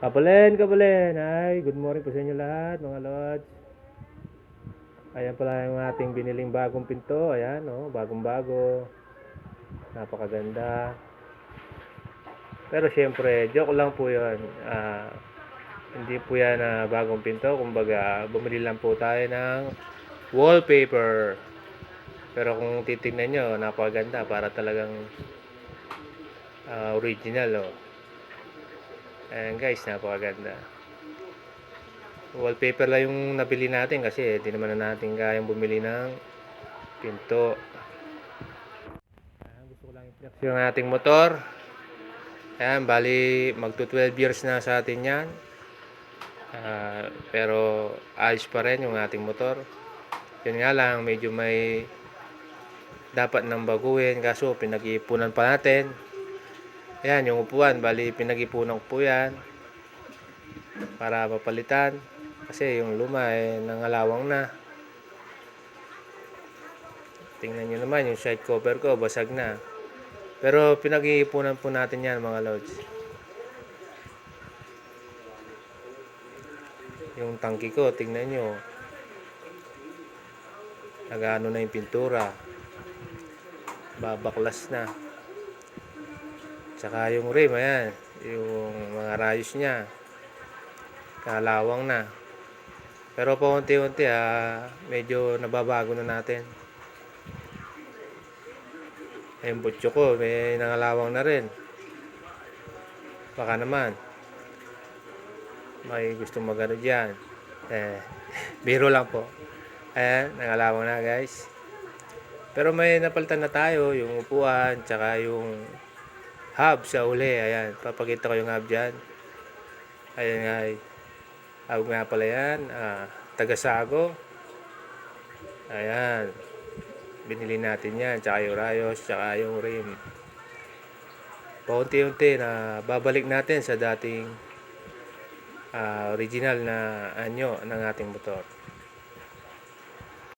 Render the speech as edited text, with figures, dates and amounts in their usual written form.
Kabalen. Ay, good morning po sa inyo lahat, mga lods. Ayan pala yung ating biniling bagong pinto. Ayan, oh, bagong-bago. Napakaganda. Pero syempre, joke lang po yun. Hindi po yan bagong pinto. Kumbaga, bumili lang po tayo ng wallpaper. Pero kung titignan nyo, napakaganda. Para talagang original, oh. Ayan guys, napakaganda. Wallpaper lang yung nabili natin kasi hindi naman na natin kayang bumili ng pinto. Ayan, gusto ko lang i-flex yung ating motor. Ayan, bali magto 12 years na sa atin yan. Pero ayos pa rin yung ating motor. Yun nga lang, medyo may dapat nang baguhin kaso pinag-iipunan pa natin. Ayan, yung upuan, bali pinag-ipunan ko po yan para mapalitan kasi yung luma nangalawang na. Tingnan nyo naman yung side cover ko, basag na. Pero pinag-iipunan po natin yan, mga lods. Yung tangki ko, tingnan nyo. Nagano na yung pintura. Babaklas na. Tsaka yung rim, ayan. Yung mga rayos niya. Kalawang na. Pero paunti-unti, medyo nababago na natin. Yung butso ko, may nangalawang na rin. Baka naman may gusto magano dyan. Biro lang po. Ayan, nangalawang na guys. Pero may napalitan na tayo, yung upuan, tsaka yung hub sa uli. Ayan, papakita ko yung hub dyan. Ayan nga, hub nga pala yan. Tagasago. Ayan. Binili natin yan, tsaka yung rayos, tsaka yung rim. Paunti-unti na babalik natin sa dating original na anyo ng ating motor.